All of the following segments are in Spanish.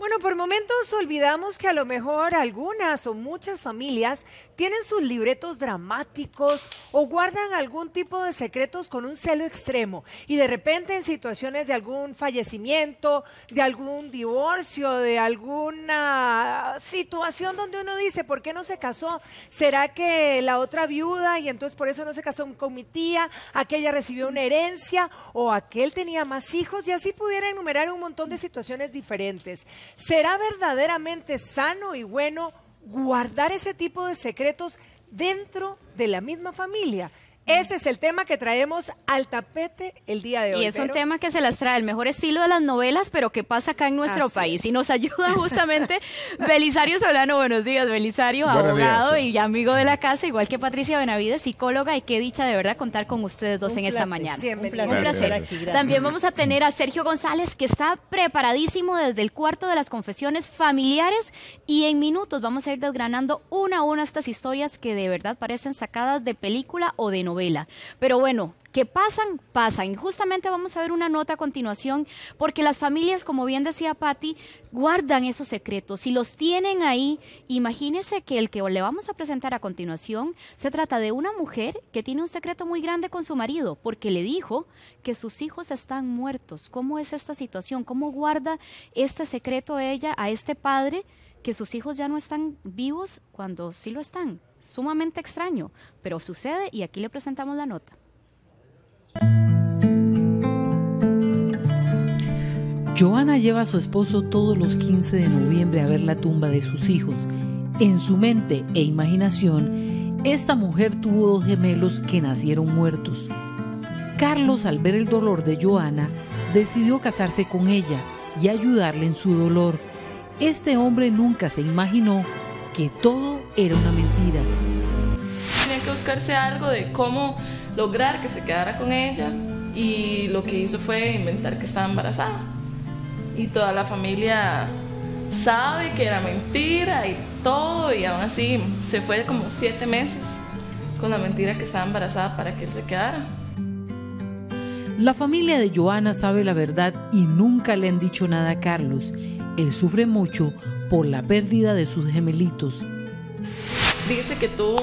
Bueno, por momentos olvidamos que a lo mejor algunas o muchas familias tienen sus libretos dramáticos o guardan algún tipo de secretos con un celo extremo y de repente en situaciones de algún fallecimiento, de algún divorcio, de alguna situación donde uno dice, ¿por qué no se casó? ¿Será que la otra viuda y entonces por eso no se casó con mi tía? ¿Aquella recibió una herencia? ¿O aquel tenía más hijos? Y así pudiera enumerar un montón de situaciones diferentes. ¿Será verdaderamente sano y bueno guardar ese tipo de secretos dentro de la misma familia? Ese es el tema que traemos al tapete el día de hoy. Y es un tema que se las trae el mejor estilo de las novelas, pero que pasa acá en nuestro país. Y nos ayuda justamente Belisario Solano. Buenos días, Belisario, abogado y amigo de la casa, igual que Patricia Benavides, psicóloga. Y qué dicha de verdad contar con ustedes dos en esta mañana. Bienvenido. Un placer. También vamos a tener a Sergio González, que está preparadísimo desde el cuarto de las confesiones familiares. Y en minutos vamos a ir desgranando una a una estas historias que de verdad parecen sacadas de película o de novela. Pero bueno, que pasan, pasan. Y justamente vamos a ver una nota a continuación, porque las familias, como bien decía Patti, guardan esos secretos y los tienen ahí. Imagínense que el que le vamos a presentar a continuación se trata de una mujer que tiene un secreto muy grande con su marido, porque le dijo que sus hijos están muertos. ¿Cómo es esta situación? ¿Cómo guarda este secreto ella a este padre que sus hijos ya no están vivos cuando sí lo están? Sumamente extraño, pero sucede y aquí le presentamos la nota. Joana lleva a su esposo todos los 15 de noviembre a ver la tumba de sus hijos. En su mente e imaginación, esta mujer tuvo dos gemelos que nacieron muertos. Carlos, al ver el dolor de Joana, decidió casarse con ella y ayudarle en su dolor. Este hombre nunca se imaginó que todo era una mentira. Tenía que buscarse algo de cómo lograr que se quedara con ella, y lo que hizo fue inventar que estaba embarazada. Y toda la familia sabe que era mentira y todo, y aún así se fue como 7 meses con la mentira que estaba embarazada para que él se quedara. La familia de Joana sabe la verdad y nunca le han dicho nada a Carlos. Él sufre mucho por la pérdida de sus gemelitos. Dice que tuvo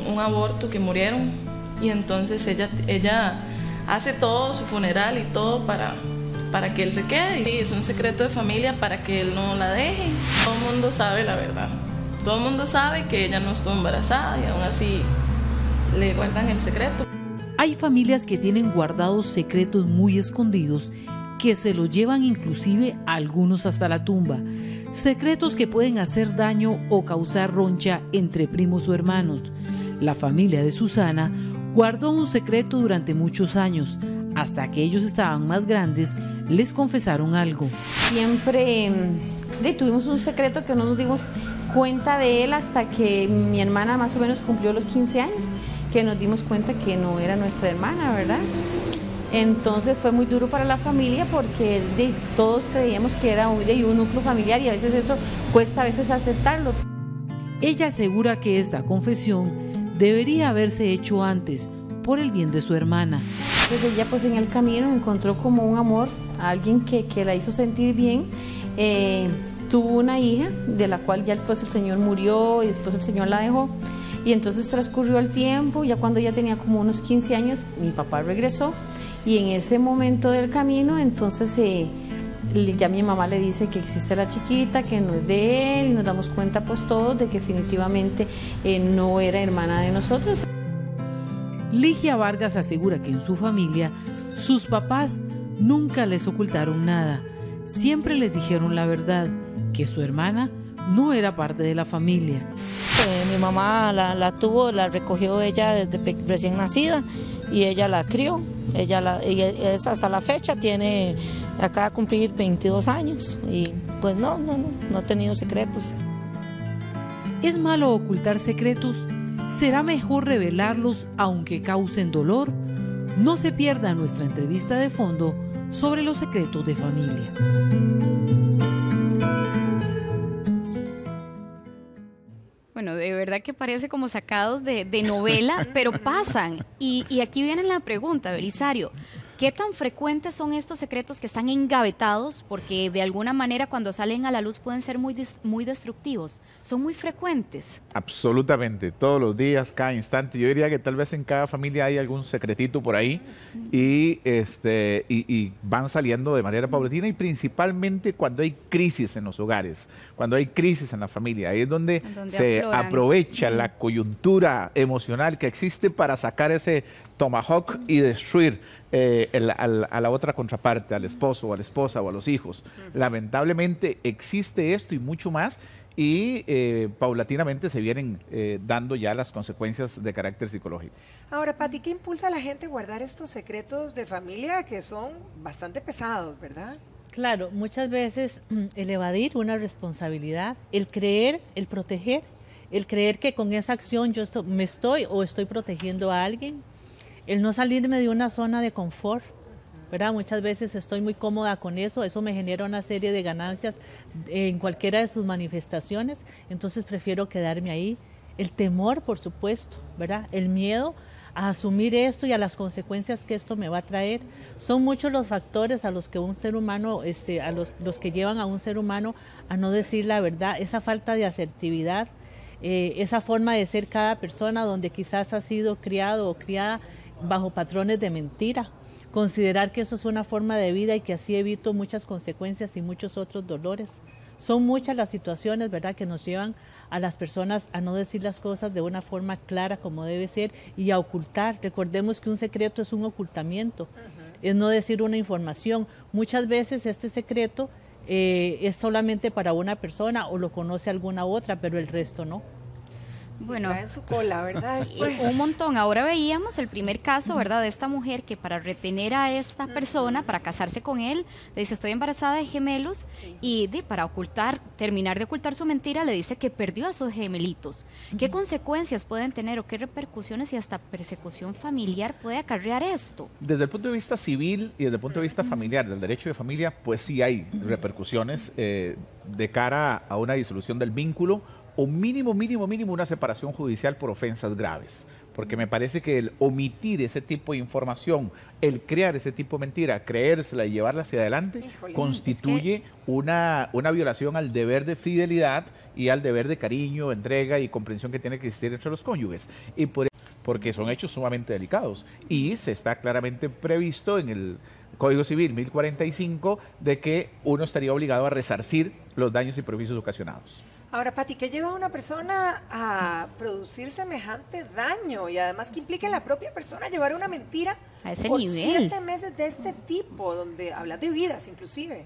un aborto, que murieron, y entonces ella hace todo, su funeral y todo para que él se quede. Y es un secreto de familia para que él no la deje. Todo el mundo sabe la verdad. Todo el mundo sabe que ella no estuvo embarazada y aún así le guardan el secreto. Hay familias que tienen guardados secretos muy escondidos que se los llevan inclusive algunos hasta la tumba. Secretos que pueden hacer daño o causar roncha entre primos o hermanos. La familia de Susana guardó un secreto durante muchos años. Hasta que ellos estaban más grandes, les confesaron algo. Siempre tuvimos un secreto que no nos dimos cuenta de él hasta que mi hermana más o menos cumplió los 15 años, que nos dimos cuenta que no era nuestra hermana, ¿verdad? Entonces fue muy duro para la familia porque todos creíamos que era un núcleo familiar y a veces eso cuesta a veces aceptarlo. Ella asegura que esta confesión debería haberse hecho antes por el bien de su hermana. Entonces ella pues en el camino encontró como un amor, a alguien que la hizo sentir bien. Tuvo una hija de la cual ya después el señor murió y después el señor la dejó. Y entonces transcurrió el tiempo, ya cuando ella tenía como unos 15 años, mi papá regresó y en ese momento del camino, entonces ya mi mamá le dice que existe la chiquita, que no es de él, y nos damos cuenta pues todos de que definitivamente no era hermana de nosotros. Ligia Vargas asegura que en su familia, sus papás nunca les ocultaron nada, siempre les dijeron la verdad, que su hermana no era parte de la familia. Mi mamá la recogió ella desde recién nacida y ella la crió. Hasta la fecha acaba de cumplir 22 años y pues no ha tenido secretos. ¿Es malo ocultar secretos? ¿Será mejor revelarlos aunque causen dolor? No se pierda nuestra entrevista de fondo sobre los secretos de familia. Bueno, de verdad que parece como sacados de novela, pero pasan. Y aquí viene la pregunta, Belisario. ¿Qué tan frecuentes son estos secretos que están engavetados? Porque de alguna manera cuando salen a la luz pueden ser muy destructivos. ¿Son muy frecuentes? Absolutamente, todos los días, cada instante. Yo diría que tal vez en cada familia hay algún secretito por ahí y van saliendo de manera paulatina y principalmente cuando hay crisis en los hogares, cuando hay crisis en la familia. Ahí es donde se aprovecha la coyuntura emocional que existe para sacar ese tomahawk y destruir a la otra contraparte, al esposo o a la esposa o a los hijos. Lamentablemente existe esto y mucho más y paulatinamente se vienen dando ya las consecuencias de carácter psicológico. Ahora, Pati, ¿qué impulsa a la gente a guardar estos secretos de familia que son bastante pesados, verdad? Claro, muchas veces el evadir una responsabilidad, el creer, el proteger, el creer que con esa acción yo estoy protegiendo a alguien, el no salirme de una zona de confort, ¿verdad? Muchas veces estoy muy cómoda con eso me genera una serie de ganancias en cualquiera de sus manifestaciones, entonces prefiero quedarme ahí. El temor, por supuesto, ¿verdad? El miedo a asumir esto y a las consecuencias que esto me va a traer. Son muchos los factores a los que un ser humano, los que llevan a un ser humano a no decir la verdad, esa falta de asertividad, esa forma de ser cada persona donde quizás ha sido criado o criada bajo patrones de mentira, considerar que eso es una forma de vida y que así evito muchas consecuencias y muchos otros dolores. Son muchas las situaciones, ¿verdad?, que nos llevan a las personas a no decir las cosas de una forma clara como debe ser y a ocultar. Recordemos que un secreto es un ocultamiento, es no decir una información. Muchas veces este secreto es solamente para una persona o lo conoce alguna otra, pero el resto no. Bueno, en su cola, ¿verdad? Después. Un montón. Ahora veíamos el primer caso, ¿verdad?, de esta mujer que para retener a esta persona, para casarse con él, le dice estoy embarazada de gemelos y para terminar de ocultar su mentira, le dice que perdió a sus gemelitos. ¿Qué consecuencias pueden tener o qué repercusiones y hasta persecución familiar puede acarrear esto? Desde el punto de vista civil y desde el punto de vista familiar, del derecho de familia, pues sí hay repercusiones de cara a una disolución del vínculo o mínimo una separación judicial por ofensas graves. Porque me parece que el omitir ese tipo de información, el crear ese tipo de mentira, creérsela y llevarla hacia adelante, constituye una violación al deber de fidelidad y al deber de cariño, entrega y comprensión que tiene que existir entre los cónyuges. Y porque son hechos sumamente delicados. Y se está claramente previsto en el Código Civil 1045 de que uno estaría obligado a resarcir los daños y perjuicios ocasionados. Ahora, Pati, ¿qué lleva a una persona a producir semejante daño? Y además, ¿qué implica en la propia persona llevar una mentira a ese por nivel? 7 meses de este tipo, donde hablas de vidas inclusive?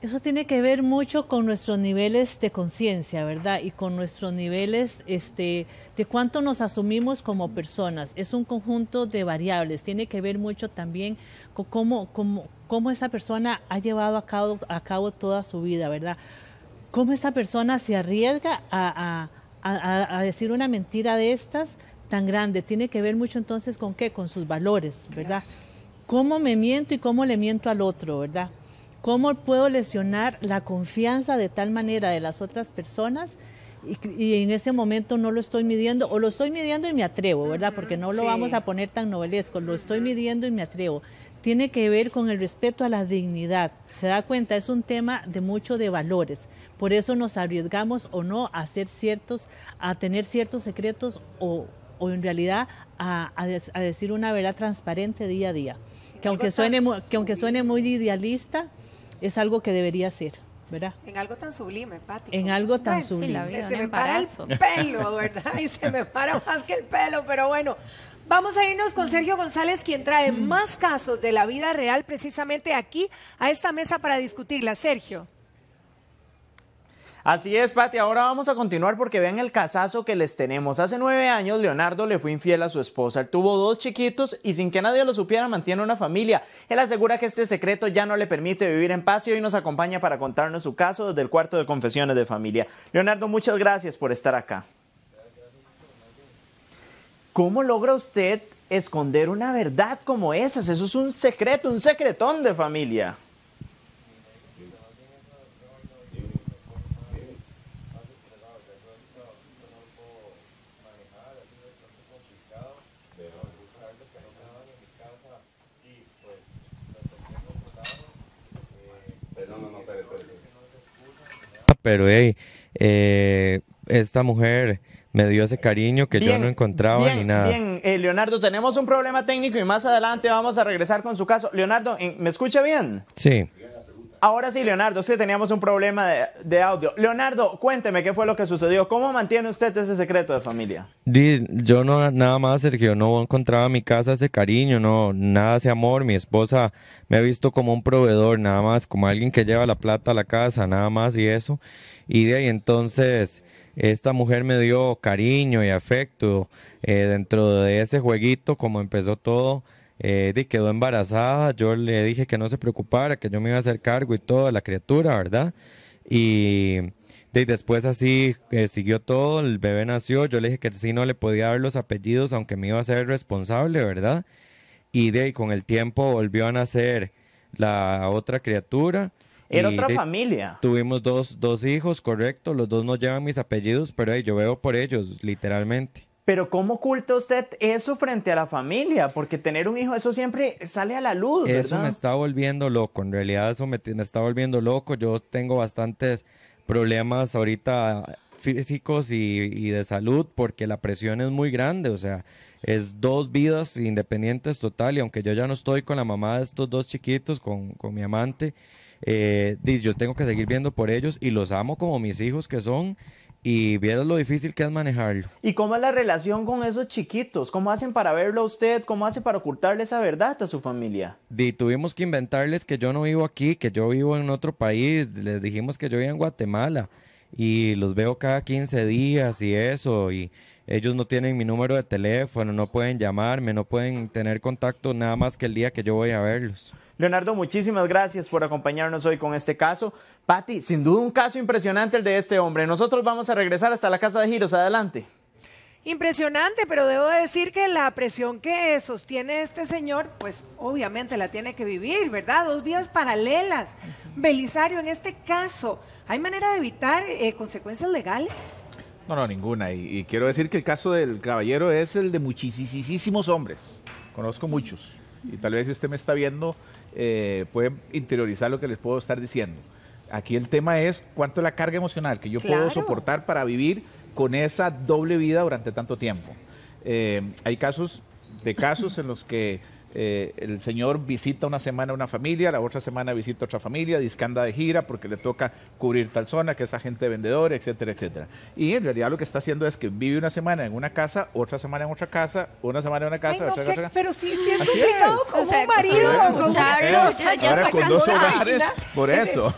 Eso tiene que ver mucho con nuestros niveles de conciencia, ¿verdad? Y con nuestros niveles de cuánto nos asumimos como personas. Es un conjunto de variables. Tiene que ver mucho también con cómo esa persona ha llevado a cabo toda su vida, ¿verdad? Cómo esa persona se arriesga a decir una mentira de estas tan grande. Tiene que ver mucho entonces con qué, con sus valores, ¿verdad? Cómo me miento y cómo le miento al otro, ¿verdad? Cómo puedo lesionar la confianza de tal manera de las otras personas y en ese momento no lo estoy midiendo, o lo estoy midiendo y me atrevo, ¿verdad? Porque no lo vamos a poner tan novelesco, lo estoy midiendo y me atrevo. Tiene que ver con el respeto a la dignidad. Se da cuenta, es un tema de mucho de valores. Por eso nos arriesgamos o no a tener ciertos secretos o en realidad a decir una verdad transparente día a día. Que aunque suene muy idealista, es algo que debería ser, ¿verdad? En algo tan sublime, Pati. En algo tan sublime. Sí, la vida, se un me para el embarazo. pelo, ¿verdad? Y se me para más que el pelo, pero bueno. Vamos a irnos con Sergio González, quien trae más casos de la vida real precisamente aquí a esta mesa para discutirla. Sergio. Así es, Pati. Ahora vamos a continuar porque vean el casazo que les tenemos. Hace 9 años, Leonardo le fue infiel a su esposa. Él tuvo 2 chiquitos y sin que nadie lo supiera mantiene una familia. Él asegura que este secreto ya no le permite vivir en paz y hoy nos acompaña para contarnos su caso desde el cuarto de confesiones de familia. Leonardo, muchas gracias por estar acá. ¿Cómo logra usted esconder una verdad como esas? Eso es un secreto, un secretón de familia. pero esta mujer me dio ese cariño que yo no encontraba ni nada. Bien, Leonardo, tenemos un problema técnico y más adelante vamos a regresar con su caso. Leonardo, ¿me escucha bien? Sí. Ahora sí, Leonardo, es que teníamos un problema de audio. Leonardo, cuénteme qué fue lo que sucedió. ¿Cómo mantiene usted ese secreto de familia? Yo no, nada más, Sergio, no encontraba en mi casa ese cariño, no, nada ese amor. Mi esposa me ha visto como un proveedor, nada más, como alguien que lleva la plata a la casa, nada más y eso. Y de ahí entonces, esta mujer me dio cariño y afecto dentro de ese jueguito, como empezó todo. Quedó embarazada, yo le dije que no se preocupara, que yo me iba a hacer cargo y todo de la criatura, ¿verdad? Y después así siguió todo, el bebé nació, yo le dije que sí no le podía dar los apellidos, aunque me iba a ser responsable, ¿verdad? Y con el tiempo volvió a nacer la otra criatura. Era otra familia. Tuvimos dos hijos, correcto, los dos no llevan mis apellidos, pero yo veo por ellos, literalmente. Pero ¿cómo oculta usted eso frente a la familia? Porque tener un hijo, eso siempre sale a la luz, ¿verdad? Eso me está volviendo loco, en realidad eso me está volviendo loco. Yo tengo bastantes problemas ahorita físicos y de salud porque la presión es muy grande, o sea, es 2 vidas independientes total y aunque yo ya no estoy con la mamá de estos 2 chiquitos, con mi amante, yo tengo que seguir viendo por ellos y los amo como mis hijos que son. Y vieron lo difícil que es manejarlo. ¿Y cómo es la relación con esos chiquitos? ¿Cómo hacen para verlo a usted? ¿Cómo hace para ocultarle esa verdad a su familia? Tuvimos que inventarles que yo no vivo aquí, que yo vivo en otro país. Les dijimos que yo vivo en Guatemala y los veo cada 15 días y eso. Y ellos no tienen mi número de teléfono, no pueden llamarme, no pueden tener contacto nada más que el día que yo voy a verlos. Leonardo, muchísimas gracias por acompañarnos hoy con este caso. Pati, sin duda un caso impresionante el de este hombre. Nosotros vamos a regresar hasta la Casa de Giros. Adelante. Impresionante, pero debo decir que la presión que sostiene este señor, pues obviamente la tiene que vivir, ¿verdad? 2 vidas paralelas. Belisario, en este caso, ¿hay manera de evitar consecuencias legales? No, ninguna. Y quiero decir que el caso del caballero es el de muchísimos hombres. Conozco muchos. Y tal vez si usted me está viendo, puede interiorizar lo que les puedo estar diciendo. Aquí el tema es cuánto es la carga emocional que yo puedo soportar para vivir con esa doble vida durante tanto tiempo. Hay casos en los que el señor visita una semana una familia, la otra semana visita otra familia, anda de gira porque le toca cubrir tal zona, que es agente vendedor, etcétera, etcétera. Y en realidad lo que está haciendo es que vive una semana en una casa, otra semana en otra casa, una semana en una casa, otra en otra casa. Pero sí es complicado como un marido. Ahora con 2 hogares, por eso.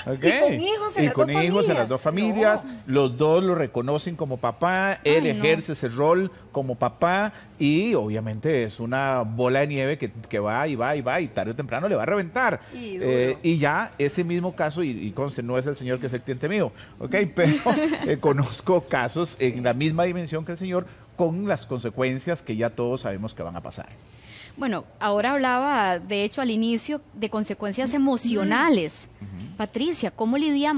Okay. Y con hijos en las 2 familias, los 2 lo reconocen como papá, él ejerce ese rol como papá y obviamente es una bola de nieve que va y tarde o temprano le va a reventar. Y ya ese mismo caso, y conste, no es el señor que es el cliente mío, pero conozco casos en la misma dimensión que el señor con las consecuencias que ya todos sabemos que van a pasar. Bueno, ahora hablaba, de hecho, al inicio, de consecuencias emocionales. Patricia, ¿cómo lidia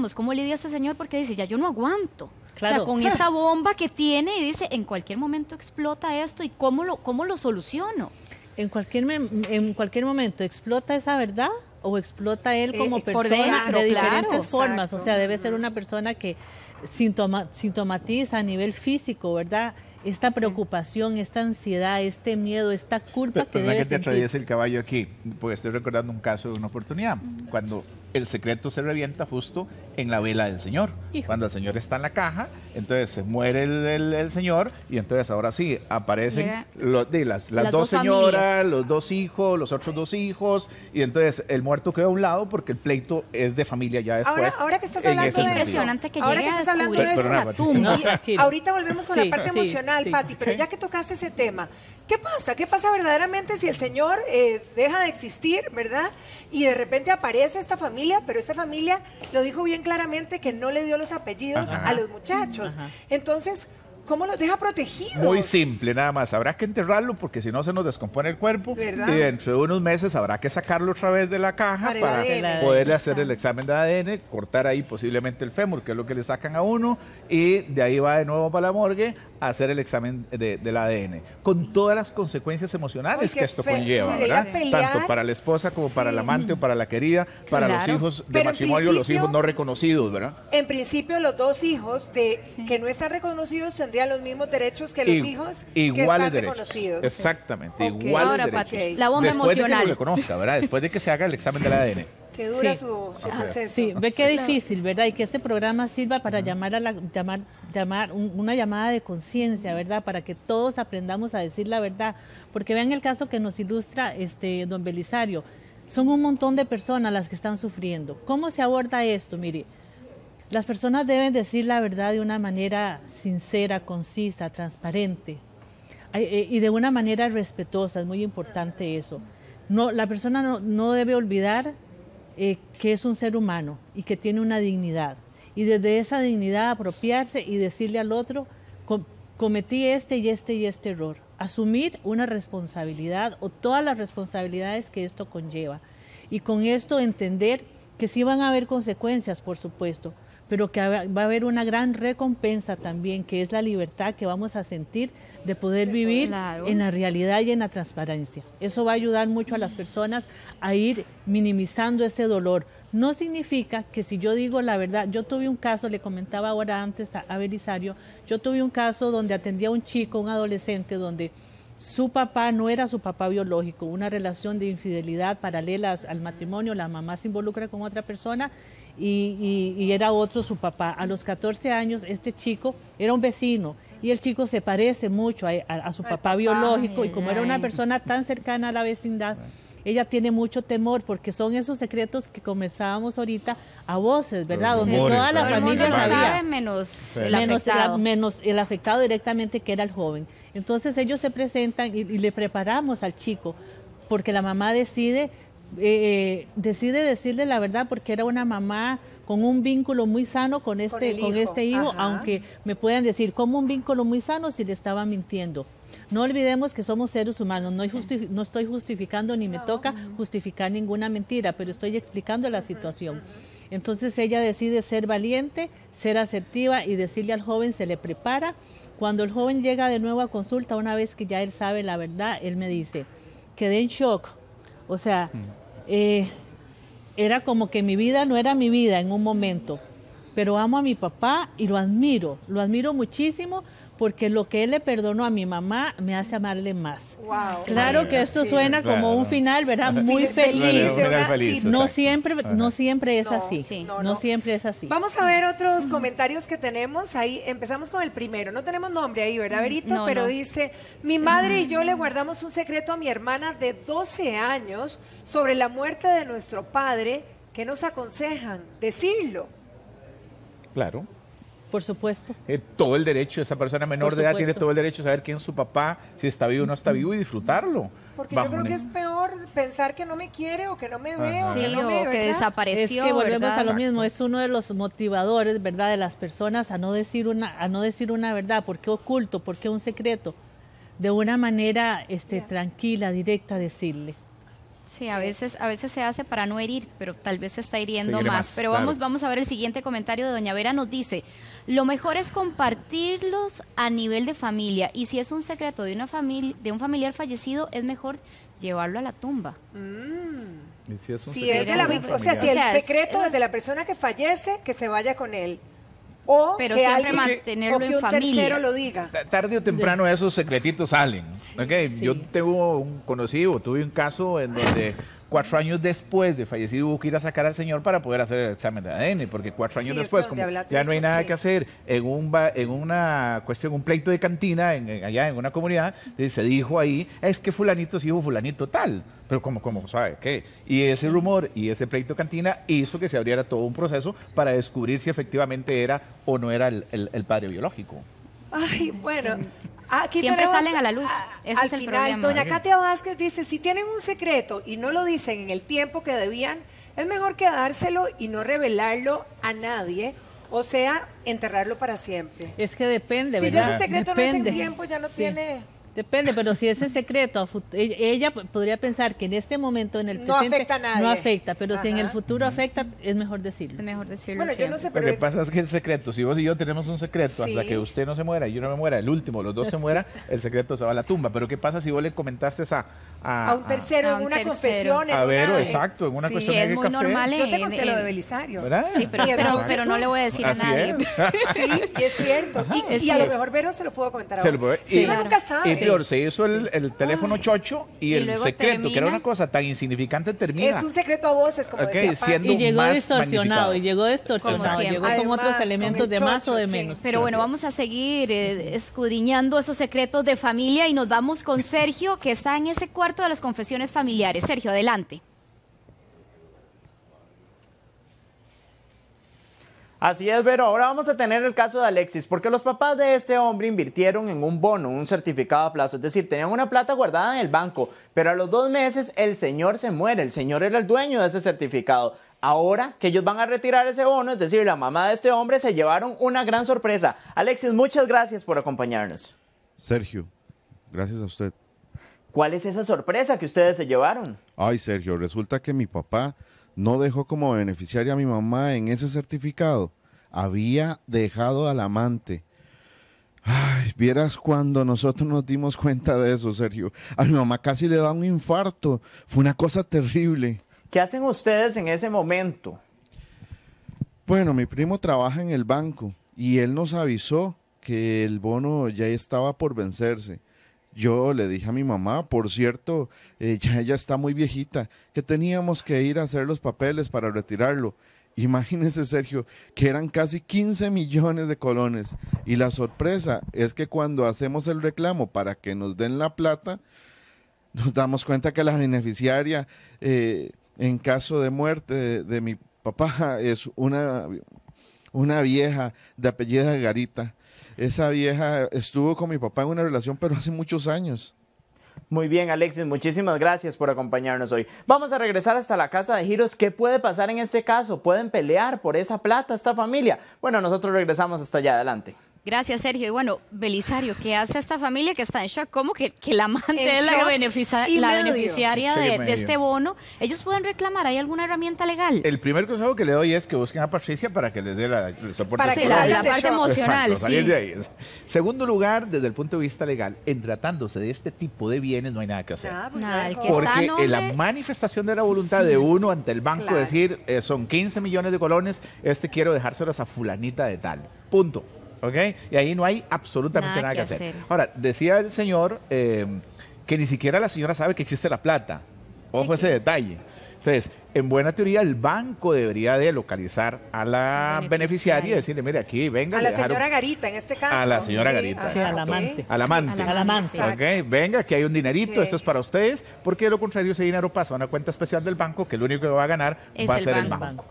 este señor? Porque dice, ya yo no aguanto. Claro. O sea, con esta bomba que tiene y dice, en cualquier momento explota esto y ¿cómo lo soluciono? En cualquier momento explota esa verdad o explota él como persona de diferentes formas. Exacto. O sea, debe ser una persona que sintomatiza a nivel físico, ¿verdad? Esta preocupación, esta ansiedad, este miedo, esta culpa que debe sentir. Te atraviesa el caballo aquí, porque estoy recordando un caso de una oportunidad, cuando el secreto se revienta justo en la vela del señor. Hijo. Cuando el señor está en la caja, entonces se muere el señor y entonces ahora sí aparecen las 2 señoras, los 2 hijos, los otros 2 hijos y entonces el muerto queda a un lado porque el pleito es de familia ya después. Ahora que estás hablando de impresionante que llegue a descubrirse la tumba. Ahorita volvemos con la parte emocional, Pati, pero ya que tocaste ese tema, ¿qué pasa? ¿Qué pasa verdaderamente si el señor deja de existir, verdad? Y de repente aparece esta familia, pero esta familia lo dijo bien claramente que no le dio los apellidos a los muchachos. Entonces, ¿Cómo los deja protegidos? Muy simple, nada más. Habrá que enterrarlo porque si no se nos descompone el cuerpo. ¿Verdad? Y dentro de unos meses habrá que sacarlo otra vez de la caja para poderle hacer el examen de ADN, cortar ahí posiblemente el fémur, que es lo que le sacan a uno, y de ahí va de nuevo para la morgue a hacer el examen del ADN. Con todas las consecuencias emocionales que esto conlleva, ¿verdad? Tanto para la esposa como para el amante o para la querida, para los hijos de matrimonio, los hijos no reconocidos, ¿verdad? En principio, los dos hijos que no están reconocidos tendrían los mismos derechos que los hijos que están reconocidos. Exactamente, iguales Ahora, derechos. Pati, la bomba Después emocional. de que lo reconozca, ¿verdad? Después de que se haga el examen del ADN. Que dura su proceso. Sí, ve qué difícil, ¿verdad? Y que este programa sirva para llamar una llamada de conciencia, ¿verdad? Para que todos aprendamos a decir la verdad. Porque vean el caso que nos ilustra don Belisario. Son un montón de personas las que están sufriendo. ¿Cómo se aborda esto? Mire, las personas deben decir la verdad de una manera sincera, concisa, transparente y de una manera respetuosa. Es muy importante eso. No, la persona no debe olvidar que es un ser humano y que tiene una dignidad. Y desde esa dignidad apropiarse y decirle al otro, cometí este y este error. Asumir una responsabilidad o todas las responsabilidades que esto conlleva. Y con esto entender que sí van a haber consecuencias, por supuesto, pero que va a haber una gran recompensa también, que es la libertad que vamos a sentir de poder vivir en la realidad y en la transparencia. Eso va a ayudar mucho a las personas a ir minimizando ese dolor. No significa que si yo digo la verdad, yo tuve un caso, le comentaba ahora antes a Belisario, yo tuve un caso donde atendía a un chico, un adolescente, donde su papá no era su papá biológico, una relación de infidelidad paralela al matrimonio, la mamá se involucra con otra persona y era otro su papá. A los 14 años este chico era un vecino y el chico se parece mucho a su papá biológico y como era una persona tan cercana a la vecindad, ella tiene mucho temor porque son esos secretos que comenzábamos ahorita a voces, ¿verdad? Donde toda la familia sabía, menos el afectado directamente, que era el joven. Entonces ellos se presentan y le preparamos al chico porque la mamá decide decirle la verdad porque era una mamá con un vínculo muy sano con este hijo, aunque me puedan decir, ¿cómo un vínculo muy sano si le estaba mintiendo? No olvidemos que somos seres humanos, no estoy justificando ni me toca justificar ninguna mentira, pero estoy explicando la situación. Entonces ella decide ser valiente, ser asertiva y decirle al joven, se le prepara. Cuando el joven llega de nuevo a consulta, una vez que ya él sabe la verdad, él me dice, quedé en shock, o sea, era como que mi vida no era mi vida en un momento, pero amo a mi papá y lo admiro muchísimo porque lo que él le perdonó a mi mamá me hace amarle más. Wow. Claro que esto suena como un final, ¿verdad? Muy feliz. No siempre es así. No siempre es así. Vamos a ver otros comentarios que tenemos ahí. Empezamos con el primero. No tenemos nombre ahí, ¿verdad, Berito? Pero dice, mi madre y yo le guardamos un secreto a mi hermana de 12 años sobre la muerte de nuestro padre. ¿Qué nos aconsejan? Decirlo. Claro. Por supuesto. Todo el derecho, esa persona menor de edad tiene todo el derecho a saber quién es su papá, si está vivo o no está vivo y disfrutarlo. Porque yo creo que es peor pensar que no me quiere o que no me ve o que desapareció. Es que volvemos a lo mismo, es uno de los motivadores, ¿verdad?, de las personas a no decir una verdad. ¿Por qué oculto? ¿Por qué un secreto? De una manera tranquila, directa, decirle. Sí, a veces se hace para no herir, pero tal vez se está hiriendo más. Pero vamos a ver el siguiente comentario de Doña Vera. Nos dice, lo mejor es compartirlos a nivel de familia y si es un secreto de un familiar fallecido, es mejor llevarlo a la tumba. Si es si el secreto es de la persona que fallece, que se vaya con él. O pero que siempre mantenerlo en familia. Lo diga. Tarde o temprano esos secretitos salen. Okay. Sí. Yo tuve un caso en donde 4 años después de fallecido hubo que ir a sacar al señor para poder hacer el examen de ADN, porque 4 años después, como ya no hay nada que hacer, en una cuestión, un pleito de cantina allá en una comunidad, se dijo ahí, es que fulanito es hijo fulanito tal, pero como ¿sabe qué? Y ese rumor y ese pleito de cantina hizo que se abriera todo un proceso para descubrir si efectivamente era o no era el padre biológico. Ay, bueno, aquí siempre salen a la luz. Ese es el problema. Doña Katia Vázquez dice, si tienen un secreto y no lo dicen en el tiempo que debían, es mejor quedárselo y no revelarlo a nadie o sea, enterrarlo para siempre. Es que depende, Si ¿verdad? ya ese secreto no es Depende. en tiempo, ya no Sí. tiene... Depende, pero si ese secreto, ella podría pensar que en este momento, en el No presente, afecta a nadie. no afecta, pero si en el Ajá. futuro afecta, es mejor decirlo. Es mejor decirlo Bueno, yo no sé, Lo pero que es... pasa es que el secreto, si vos y yo tenemos un secreto, hasta Sí. que usted no se muera y yo no me muera, el último, los dos se muera, el secreto se va a la tumba. Pero ¿qué pasa si vos le comentaste a un tercero, a en un una tercero. confesión, en A ver, una... exacto, en una Sí. cuestión Que es de muy café? normal Yo te conté lo de en- Belisario. ¿Verdad? Sí, pero, Y entonces- pero no le voy a decir a Así nadie. es. Sí, y es cierto. Es Y a lo cierto. mejor Vero se lo puedo comentar Se ahora. lo puede- Sí, y- uno nunca sabe. Y peor, se hizo el teléfono chocho y Y el luego secreto, que era termina- una cosa tan insignificante, termina. Es un secreto a voces, como Ok, decía Paz. siendo Y llegó más distorsionado, magnificado. y llegó distorsionado, Como llegó siempre. con otros Además, elementos con de el más o de chocho, sí. menos. Pero bueno, Así es. vamos a seguir escudriñando esos secretos de familia y nos vamos con Sergio, que está en ese cuarto de las confesiones familiares. Sergio, adelante. Así es, Vero. Ahora vamos a tener el caso de Alexis, porque los papás de este hombre invirtieron en un bono, un certificado a plazo, es decir, tenían una plata guardada en el banco, pero a los 2 meses el señor se muere, el señor era el dueño de ese certificado. Ahora que ellos van a retirar ese bono, es decir, la mamá de este hombre, se llevaron una gran sorpresa. Alexis, muchas gracias por acompañarnos. Sergio, gracias a usted. ¿Cuál es esa sorpresa que ustedes se llevaron? Ay, Sergio, resulta que mi papá no dejó como beneficiaria a mi mamá en ese certificado. Había dejado al amante. Ay, vieras cuando nosotros nos dimos cuenta de eso, Sergio. A mi mamá casi le da un infarto. Fue una cosa terrible. ¿Qué hacen ustedes en ese momento? Bueno, mi primo trabaja en el banco y él nos avisó que el bono ya estaba por vencerse. Yo le dije a mi mamá, por cierto, ya ella está muy viejita, que teníamos que ir a hacer los papeles para retirarlo. Imagínese, Sergio, que eran casi 15 millones de colones. Y la sorpresa es que cuando hacemos el reclamo para que nos den la plata, nos damos cuenta que la beneficiaria, en caso de muerte de mi papá, es una vieja de apellido Garita. Esa vieja estuvo con mi papá en una relación, pero hace muchos años. Muy bien, Alexis, muchísimas gracias por acompañarnos hoy. Vamos a regresar hasta la casa de giros. ¿Qué puede pasar en este caso? ¿Pueden pelear por esa plata esta familia? Bueno, nosotros regresamos hasta allá. Adelante. Gracias, Sergio. Y bueno, Belisario, ¿qué hace esta familia que está en shock? ¿Cómo que la amante En es la, shock y la medio. beneficiaria Sí, de medio. este bono? ¿Ellos pueden reclamar? ¿Hay alguna herramienta legal? El primer consejo que le doy es que busquen a Patricia para que les dé el soporte Para que la salgan de parte shock. emocional, Exacto, salir sí. de ahí. Segundo lugar, desde el punto de vista legal, en tratándose de este tipo de bienes no hay nada que hacer. Ah, pues Nada, ya, el no. que está Porque a nombre- la manifestación de la voluntad de uno ante el banco, Claro. decir, son 15 millones de colones, quiero dejárselos a fulanita de tal. Punto. ¿Ok? Y ahí no hay absolutamente Nada nada, que que hacer. hacer. Ahora, decía el señor que ni siquiera la señora sabe que existe la plata. Ojo ese detalle. Entonces, en buena teoría, el banco debería de localizar a la beneficiaria y decirle, mire, aquí, venga. A le la dejaron- señora Garita, en este caso. A la señora Garita. ajá, Sí, al ok. amante. Al amante. Al amante. Ok, venga, aquí hay un dinerito, Ok. esto es para ustedes, porque de lo contrario ese dinero pasa a una cuenta especial del banco, que el único que va a ganar Es va a el ser el banco. banco.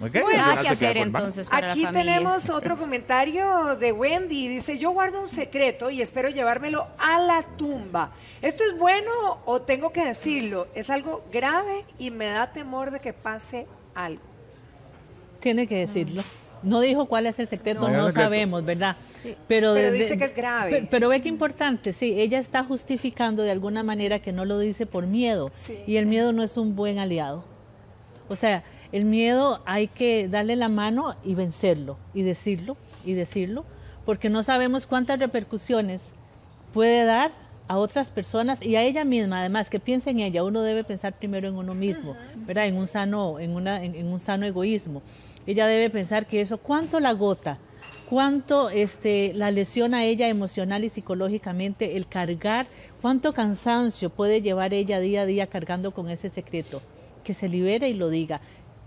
Ok, Bueno, al Nada final que se queda hacer con el banco. entonces para Aquí la familia. tenemos otro comentario de Wendy. Dice, yo guardo un secreto y espero llevármelo a la tumba. ¿Esto es bueno o tengo que decirlo? Es algo grave y me da temor de que pase algo. Tiene que decirlo. No dijo cuál es el secreto, No, no, el secreto. sabemos, ¿verdad? Sí. Pero dice que es grave. Pero ve que importante, sí, ella está justificando de alguna manera que no lo dice por miedo. Sí. Y el miedo no es un buen aliado. O sea, el miedo hay que darle la mano y vencerlo, y decirlo, porque no sabemos cuántas repercusiones puede dar a otras personas y a ella misma, además, que piense en ella. Uno debe pensar primero en uno mismo, ¿verdad? En un sano egoísmo. Ella debe pensar que eso, cuánto la agota, cuánto la lesiona a ella emocional y psicológicamente, el cargar, cuánto cansancio puede llevar ella día a día cargando con ese secreto. Que se libere y lo diga.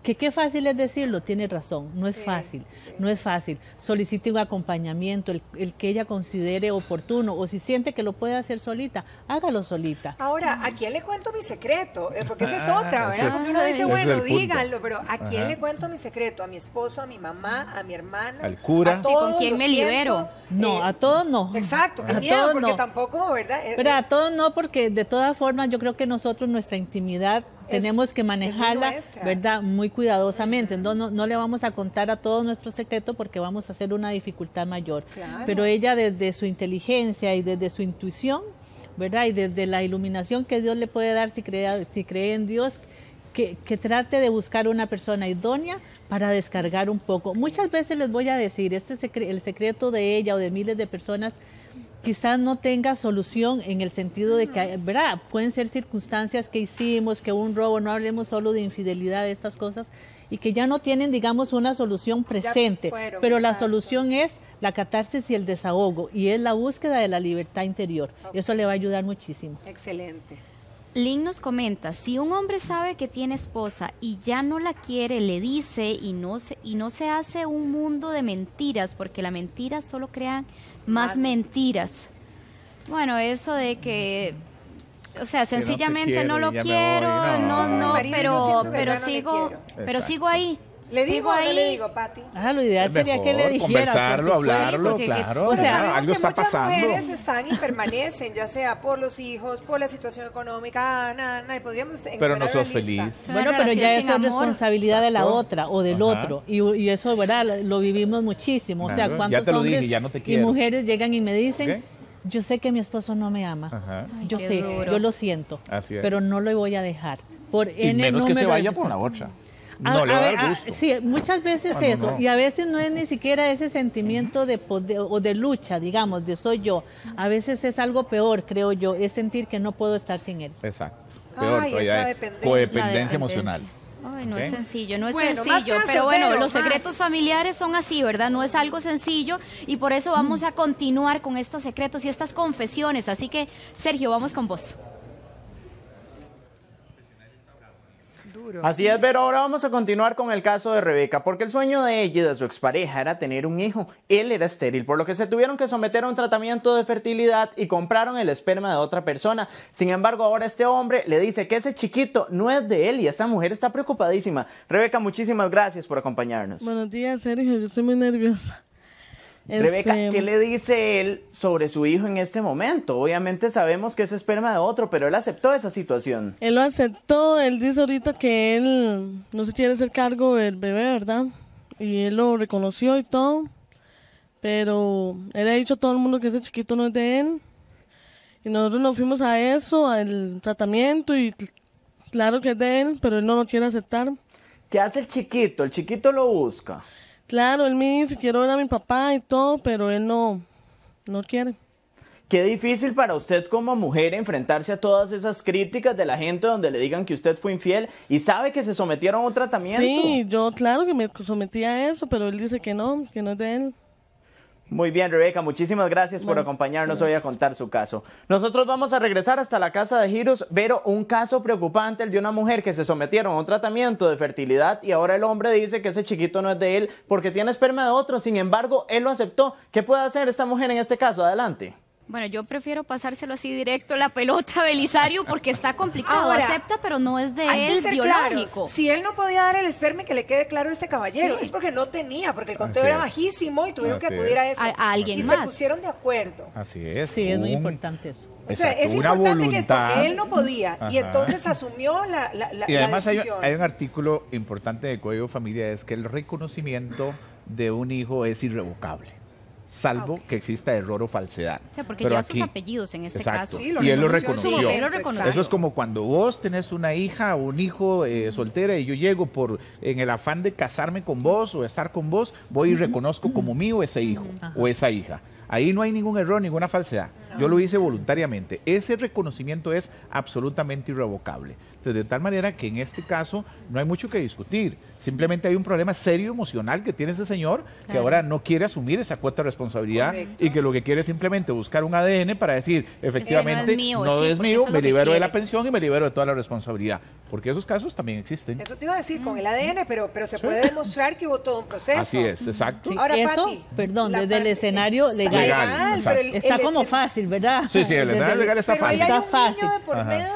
Que qué fácil es decirlo, tiene razón, no es fácil, no es fácil. Solicite un acompañamiento, el que ella considere oportuno, o si siente que lo puede hacer solita, hágalo solita. Ahora, ¿a quién le cuento mi secreto? Porque esa es otra, ese- ¿verdad? Porque uno dice, ese es bueno, el punto. díganlo, pero ¿a quién Ajá. le cuento mi secreto? ¿A mi esposo, a mi mamá, a mi hermana? Al cura. ¿A Sí, ¿con todos? quién ¿Lo me siento? libero? No, a todos no. Exacto, qué A miedo, todos porque no. tampoco, ¿verdad? Pero a todos no, porque de todas formas yo creo que nosotros nuestra intimidad tenemos que manejarla, nuestra. ¿verdad? Muy cuidadosamente. No le vamos a contar a todos nuestros secretos porque vamos a hacer una dificultad mayor. Claro. Pero ella desde su inteligencia y desde su intuición, ¿verdad? Y desde la iluminación que Dios le puede dar si cree en Dios, que trate de buscar una persona idónea para descargar un poco. Muchas veces les voy a decir, el secreto de ella o de miles de personas quizás no tenga solución en el sentido de que, ¿verdad? Pueden ser circunstancias que hicimos, que un robo, no hablemos solo de infidelidad, de estas cosas, y que ya no tienen, digamos, una solución presente. Pero la solución es la catarsis y el desahogo, y es la búsqueda de la libertad interior. Eso le va a ayudar muchísimo. Excelente. Lynn nos comenta, si un hombre sabe que tiene esposa y ya no la quiere, le dice y no se hace un mundo de mentiras, porque la mentira solo crea más mentiras. Bueno, eso de que, o sea, sencillamente no lo quiero, pero sigo ahí. ¿Le digo o no le digo, Pati? Lo ideal sería que le dijera. Conversarlo, hablarlo, claro. O sea, algo está muchas pasando. mujeres están y permanecen, ya sea por los hijos, por la situación económica, y podríamos pero no sos feliz. Bueno, pero ya eso es responsabilidad de la otra o del otro. Y eso, ¿verdad? Lo vivimos muchísimo. O sea, cuántos hombres y mujeres llegan y me dicen, yo sé que mi esposo no me ama. Yo sé, yo lo siento, pero no lo voy a dejar. Y menos que se vaya por la otra. No le va a dar gusto. Sí, muchas veces eso. No. Y a veces no es ni siquiera ese sentimiento de poder o de lucha, digamos, de soy yo. A veces es algo peor, creo yo, es sentir que no puedo estar sin él. Exacto. Peor todavía, codependencia emocional. Ay, no es sencillo, pero bueno, los secretos familiares son así, ¿verdad? No es algo sencillo y por eso vamos a continuar con estos secretos y estas confesiones. Así que, Sergio, vamos con vos. Así es, pero ahora vamos a continuar con el caso de Rebeca, porque el sueño de ella y de su expareja era tener un hijo. Él era estéril, por lo que se tuvieron que someter a un tratamiento de fertilidad y compraron el esperma de otra persona. Sin embargo, ahora este hombre le dice que ese chiquito no es de él y esta mujer está preocupadísima. Rebeca, muchísimas gracias por acompañarnos. Buenos días, Sergio, yo estoy muy nerviosa. Rebeca, ¿qué le dice él sobre su hijo en este momento? Obviamente sabemos que es esperma de otro, pero él aceptó esa situación. Él lo aceptó, él dice ahorita que él no se quiere hacer cargo del bebé, ¿verdad? Y él lo reconoció y todo, pero él ha dicho a todo el mundo que ese chiquito no es de él. Y nosotros nos fuimos a eso, al tratamiento, y claro que es de él, pero él no lo quiere aceptar. ¿Qué hace el chiquito? El chiquito lo busca. Claro, él me dice, quiero ver a mi papá y todo, pero él no quiere. Qué difícil para usted como mujer enfrentarse a todas esas críticas de la gente donde le digan que usted fue infiel y sabe que se sometieron a un tratamiento. Sí, yo claro que me sometí a eso, pero él dice que no es de él. Muy bien, Rebeca, muchísimas gracias por acompañarnos hoy a contar su caso. Nosotros vamos a regresar hasta la casa de Giros, Vero, un caso preocupante, el de una mujer que se sometieron a un tratamiento de fertilidad y ahora el hombre dice que ese chiquito no es de él porque tiene esperma de otro, sin embargo, él lo aceptó. ¿Qué puede hacer esta mujer en este caso? Adelante. Bueno, yo prefiero pasárselo así directo la pelota a Belisario porque está complicado. Ahora, acepta, pero no es de él biológico. Claros. Si él no podía dar el esperma, que le quede claro a este caballero, es porque no tenía, porque el conteo era bajísimo y tuvieron que acudir a eso. A alguien y más. Se pusieron de acuerdo. Así es. Sí, es muy importante eso. O sea, es importante que es porque él no podía y entonces asumió la y además decisión. hay un artículo importante de Código de Familia, es que el reconocimiento de un hijo es irrevocable, salvo que exista error o falsedad. O sea, porque lleva sus apellidos en este caso. Sí, y él lo reconoció. Exacto. Eso es como cuando vos tenés una hija o un hijo soltera y yo llego en el afán de casarme con vos o estar con vos, voy y reconozco como mío ese hijo o esa hija. Ahí no hay ningún error, ninguna falsedad. Yo lo hice voluntariamente. Ese reconocimiento es absolutamente irrevocable. Entonces, de tal manera que en este caso no hay mucho que discutir. Simplemente hay un problema serio emocional que tiene ese señor que ahora no quiere asumir esa cuota de responsabilidad y que lo que quiere es simplemente buscar un ADN para decir, efectivamente, no es mío, me libero de la pensión y me libero de toda la responsabilidad. Porque esos casos también existen. Eso te iba a decir con el ADN, pero se puede demostrar que hubo todo un proceso. Así es, exacto. Sí, ahora, eso, Pati, desde el escenario legal pero está como fácil, ¿verdad? Sí, el escenario legal está fácil. Pero hay un niño de por medio.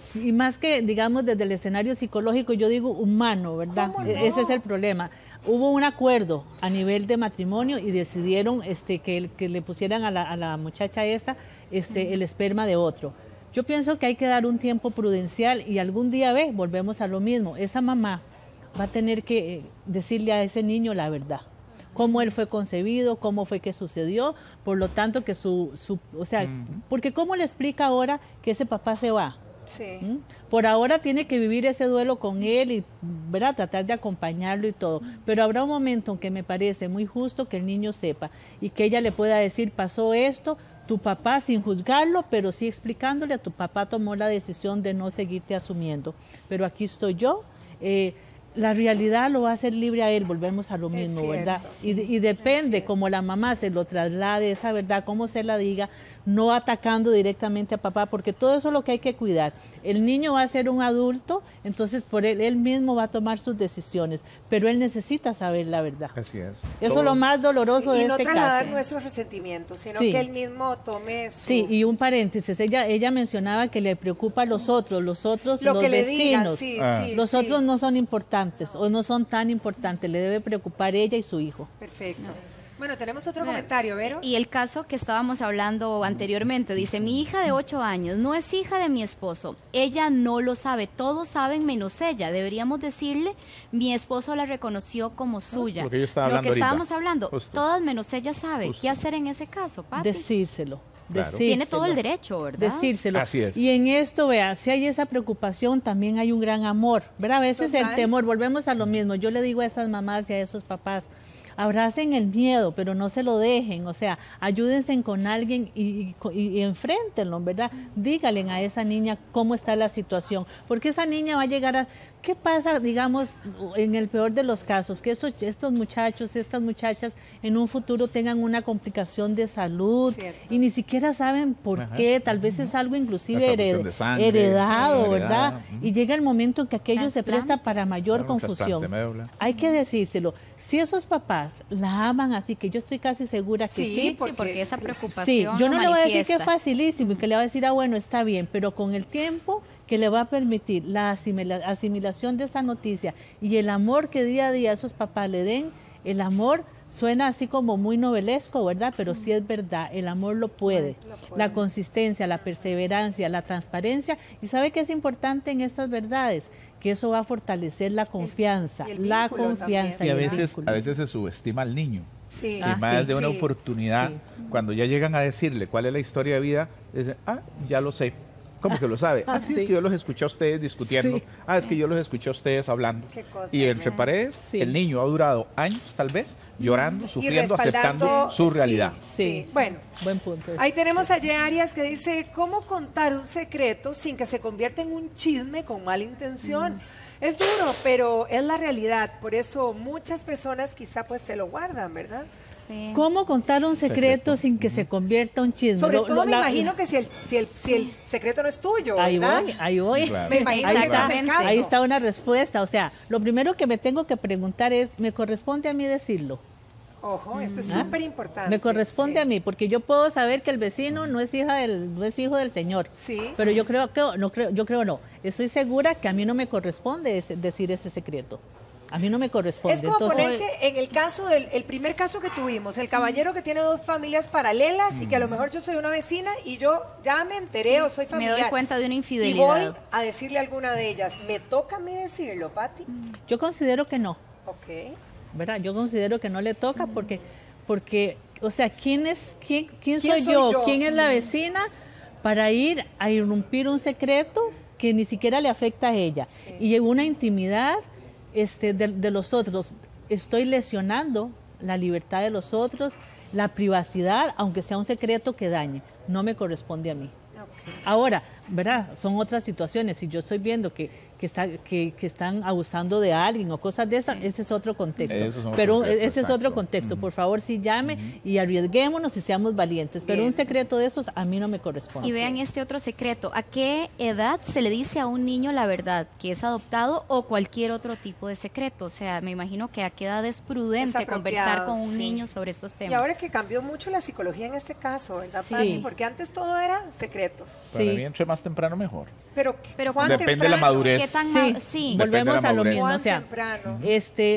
Sí, y más que, digamos, desde el escenario psicológico, yo digo humano, ¿verdad? No? Ese es el problema. Hubo un acuerdo a nivel de matrimonio y decidieron que le pusieran a la muchacha esta el esperma de otro. Yo pienso que hay que dar un tiempo prudencial y algún día, volvemos a lo mismo. Esa mamá va a tener que decirle a ese niño la verdad. Cómo él fue concebido, cómo fue que sucedió, por lo tanto que porque cómo le explica ahora que ese papá se va. Sí. Por ahora tiene que vivir ese duelo con él y tratar de acompañarlo y todo, pero habrá un momento en que me parece muy justo que el niño sepa y que ella le pueda decir, pasó esto, tu papá, sin juzgarlo, pero sí explicándole, a tu papá tomó la decisión de no seguirte asumiendo, pero aquí estoy yo. La realidad lo va a hacer libre a él, volvemos a lo mismo, cierto, ¿verdad? sí, Y depende como la mamá se lo traslade, esa verdad, cómo se la diga, no atacando directamente a papá, porque todo eso es lo que hay que cuidar. El niño va a ser un adulto, entonces por él mismo va a tomar sus decisiones, pero él necesita saber la verdad. Así es. Eso es lo más doloroso de y no este trasladar caso. nuestros resentimientos, sino Sí. que él mismo tome su... Sí, y un paréntesis, ella mencionaba que le preocupa a los otros Lo los que le digan, vecinos. sí, sí, Los sí. otros no son importantes o no son tan importantes, le debe preocupar ella y su hijo. Perfecto. Bueno, tenemos otro comentario, Vero. Y el caso que estábamos hablando anteriormente, dice, mi hija de 8 años no es hija de mi esposo, ella no lo sabe, todos saben menos ella, deberíamos decirle, mi esposo la reconoció como suya. Lo que yo estaba Lo hablando que estábamos ahorita. hablando, Justo. todas menos ella sabe. Justo. ¿Qué hacer en ese caso, Pati? Decírselo. Claro. Tiene todo el derecho, ¿verdad? Decírselo. Así es. Y en esto, vea, si hay esa preocupación, también hay un gran amor. ¿Verdad? A veces Total. el temor, volvemos a lo mismo. Yo le digo a esas mamás y a esos papás, abracen el miedo, pero no se lo dejen, o sea, ayúdense con alguien y enfréntenlo, ¿verdad? Díganle a esa niña cómo está la situación, porque esa niña va a llegar a... ¿Qué pasa, digamos, en el peor de los casos? Que estos muchachos, estas muchachas en un futuro tengan una complicación de salud. Cierto. Y ni siquiera saben por qué, tal vez es algo inclusive La transfusión de sangre, heredado, sí, ¿verdad? heredada. Y llega el momento en que aquello se Trasplante. presta para mayor Claro, un trasplante confusión. de médula. Hay que decírselo. Si esos papás la aman así, que yo estoy casi segura que Sí, sí, Porque esa preocupación sí, yo no lo le voy a decir que es manifiesta. facilísimo y que le voy a decir, bueno, está bien, pero con el tiempo que le va a permitir la asimilación de esa noticia y el amor que día a día esos papás le den, el amor suena así como muy novelesco, ¿verdad? Pero sí es verdad, el amor lo puede. La consistencia, la perseverancia, la transparencia. ¿Y sabe qué es importante en estas verdades? Que eso va a fortalecer la confianza, y el la vínculo confianza. también. Y el a vínculo. veces se subestima al niño. Sí. Y Ah, más sí, de una sí. oportunidad, Sí. cuando ya llegan a decirle cuál es la historia de vida, dicen, ya lo sé. ¿Cómo que lo sabe? Sí, es Sí. que yo los escuché a ustedes discutiendo. Sí. Es que yo los escuché a ustedes hablando. Qué cosa, Y entre paredes, Sí. el niño ha durado años, tal vez, llorando, Y sufriendo, respaldando- aceptando su sí, realidad. Sí. Bueno, Buen punto. ahí tenemos a Ye Arias que dice, ¿cómo contar un secreto sin que se convierta en un chisme con mala intención? Es duro, pero es la realidad. Por eso muchas personas quizá pues se lo guardan, ¿verdad? Sí. ¿Cómo contar un secreto sin que se convierta en un chisme? Sobre Lo- todo lo- me la- imagino que si el secreto no es tuyo, Ahí ¿verdad? voy, ahí voy. Claro. Me imagino que ese es el Exactamente. caso. Ahí está una respuesta. O sea, lo primero que me tengo que preguntar es, ¿me corresponde a mí decirlo? Ojo, esto es ¿Ah? súper importante. Me corresponde sí. a mí, porque yo puedo saber que el vecino no es hijo del Señor. Sí. Pero yo creo no. Estoy segura que a mí no me corresponde decir ese secreto. A mí no me corresponde. Es como Entonces, ponerse en el caso el primer caso que tuvimos, el caballero que tiene 2 familias paralelas y que a lo mejor yo soy una vecina y yo ya me enteré o soy Me familiar. doy cuenta de una Y infidelidad. voy a decirle a alguna de ellas, ¿me toca a mí decirlo, Pati? yo considero que no. Ok. ¿Verdad? Yo considero que no le toca porque o sea, ¿quién soy soy yo? yo? ¿Quién es la vecina para ir a irrumpir un secreto que ni siquiera le afecta a ella? Y en una intimidad de los otros, estoy lesionando la libertad de los otros, la privacidad, aunque sea un secreto que dañe, no me corresponde a mí. Ahora, ¿verdad? Son otras situaciones. Si yo estoy viendo que están abusando de alguien o cosas de esas, ese es otro contexto. Eso es otro Pero contexto, ese es otro exacto. contexto. Por favor, sí llame y arriesguémonos y seamos valientes. Pero Bien. un secreto de esos a mí no me corresponde. Y vean este otro secreto. ¿A qué edad se le dice a un niño la verdad? ¿Que es adoptado o cualquier otro tipo de secreto? O sea, me imagino que a qué edad es prudente Es conversar apropiado, con un sí. niño sobre estos Y temas. ahora que cambió mucho la psicología en este caso, ¿verdad, Sí. Pati? Porque antes todo era secretos. Para Sí. mí, entre más temprano, mejor. Pero Pero ¿cuán Depende de la temprano? madurez. ¿Qué tan... Sí. Volvemos a lo madurez. mismo, o sea,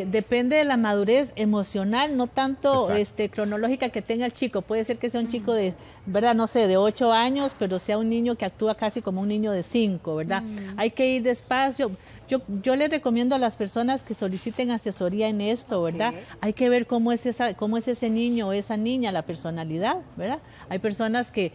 depende de la madurez emocional, no tanto cronológica que tenga el chico. Puede ser que sea un chico de, ¿verdad? No sé, de 8 años, pero sea un niño que actúa casi como un niño de 5, ¿verdad? Hay que ir despacio. Yo les recomiendo a las personas que soliciten asesoría en esto, ¿verdad? Hay que ver cómo es ese niño o esa niña, la personalidad, ¿verdad? Hay personas que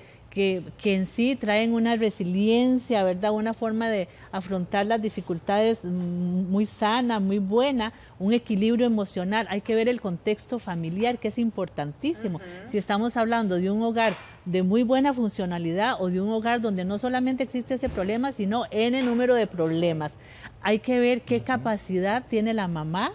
en sí traen una resiliencia, ¿verdad? Una forma de afrontar las dificultades muy sana, muy buena, un equilibrio emocional. Hay que ver el contexto familiar, que es importantísimo. Si estamos hablando de un hogar de muy buena funcionalidad o de un hogar donde no solamente existe ese problema, sino N número de problemas. Hay que ver qué capacidad tiene la mamá,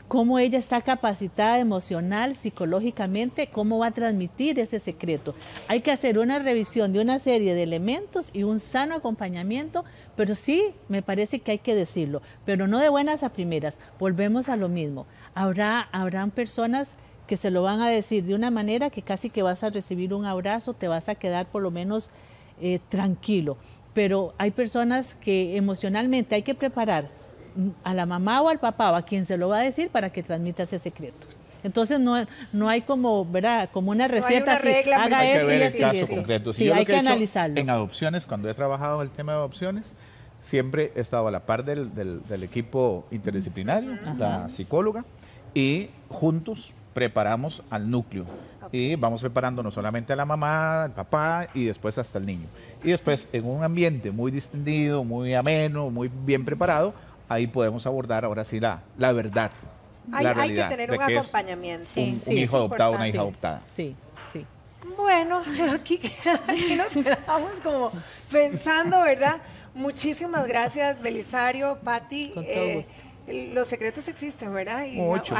cómo ella está capacitada emocional, psicológicamente, cómo va a transmitir ese secreto. Hay que hacer una revisión de una serie de elementos y un sano acompañamiento, pero sí, me parece que hay que decirlo, pero no de buenas a primeras. Volvemos a lo mismo. Habrán personas que se lo van a decir de una manera que casi que vas a recibir un abrazo, te vas a quedar por lo menos tranquilo. Pero hay personas que emocionalmente hay que preparar a la mamá o al papá o a quien se lo va a decir para que transmita ese secreto. Entonces no hay como, ¿verdad? Como una receta, haga esto y esto y esto. Sí, hay que analizarlo. En adopciones, cuando he trabajado en el tema de adopciones, siempre he estado a la par del equipo interdisciplinario, la psicóloga, y juntos preparamos al núcleo. Y vamos preparando no solamente a la mamá, al papá y después hasta el niño. Y después, en un ambiente muy distendido, muy ameno, muy bien preparado, ahí podemos abordar ahora sí la verdad, la realidad. Hay que tener un acompañamiento. Un hijo adoptado, una hija adoptada. Sí. Bueno, aquí nos quedamos como pensando, ¿verdad? Muchísimas gracias, Belisario, Pati. Los secretos existen, ¿verdad? Y mucho.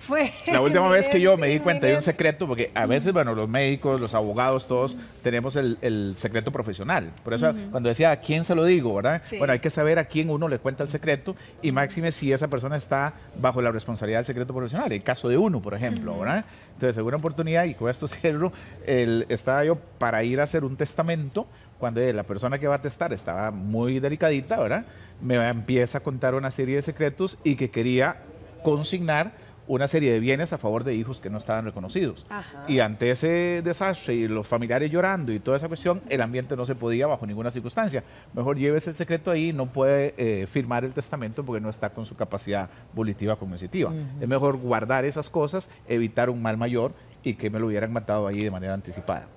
Fue la última vez que yo me di cuenta de un secreto, porque a veces, bueno, los médicos, los abogados, todos tenemos el secreto profesional. Por eso, cuando decía, ¿a quién se lo digo, verdad? Sí. Bueno, hay que saber a quién uno le cuenta el secreto y máxime si esa persona está bajo la responsabilidad del secreto profesional. El caso de uno, por ejemplo, ¿verdad? Entonces, en una oportunidad, y con esto cierro, estaba yo para ir a hacer un testamento, cuando la persona que va a testar estaba muy delicadita, ¿verdad? Me empieza a contar una serie de secretos y que quería consignar una serie de bienes a favor de hijos que no estaban reconocidos. Y ante ese desastre y los familiares llorando y toda esa cuestión, el ambiente no se podía bajo ninguna circunstancia. Mejor llévese el secreto ahí, no puede firmar el testamento porque no está con su capacidad volitiva cognitiva. Es mejor guardar esas cosas, evitar un mal mayor y que me lo hubieran matado ahí de manera anticipada.